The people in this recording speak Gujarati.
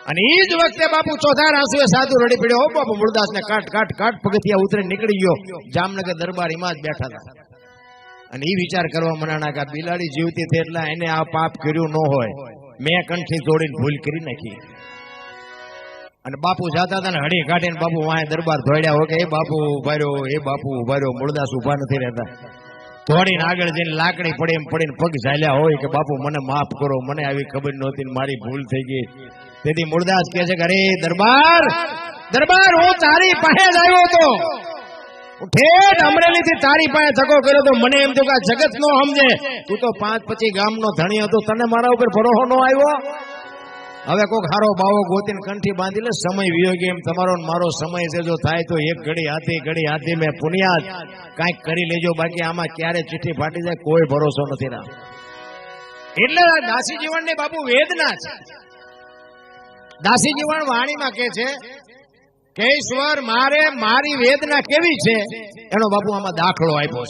અને એ જ વખતે બાપુ ચોથા આંસુએ સાધુ રડી પડ્યો. હો બાપુ મૂળદાસ ને કાટ કાટ કાટ પગથિયા ઉતરી નીકળી ગયો. જામનગર દરબાર એમાં જ બેઠા હતા. અને એ વિચાર કરવા મનાણા કે બિલાડી જીવતી હતી એટલે એને આ પાપ કર્યું ન હોય, મેં કંઠી જોડીને ભૂલ કરી નાખી. અને બાપુ જાતા હતા ને હળી કાઢીને બાપુ વાય દરબાર ધોડ્યા હોય કે એ બાપુ ઉભા રહ્યો, એ બાપુ ઉભા રહ્યો. મૂળદાસ ઉભા નથી રહેતા. ધોડીને આગળ જઈને લાકડી પડે એમ પડીને પગ ઝાલ્યા હોય કે બાપુ મને માફ કરો, મને આવી ખબર નહોતી, મારી ભૂલ થઈ ગઈ. તેથી મૂળદાસ કહે છે કે અરે દરબાર દરબાર, હું તારી પાસે જ આવ્યો હતો, ઠેઠ અમરેલી થી તારી પાસે ધક્કો કર્યો તો. મને એમ થયું કે જગત નો સમજે, તું તો 5-25 ગામનો ધણી હતો, તને મારા ઉપર ભરોસો ન આવ્યો. હવે કોક હારો બાવો ગોતીને કંઠી બાંધી લે, સમય વિયો ગયો. એમ તમારો મારો સમય છે, જો થાય તો એક ઘડી હાથી મેં પુનિયાદ કાંઈક કરી લેજો, બાકી આમાં ક્યારે ચિઠ્ઠી ફાટી જાય કોઈ ભરોસો નથી ના. એટલે દાસી જીવન ની બાપુ વેદના છે. દાસી જીવન વાણીમાં કે છે કે ઈશ્વર મારે મારી વેદના કેવી છે એનો બાપુ આમાં દાખલો આપ્યો છે.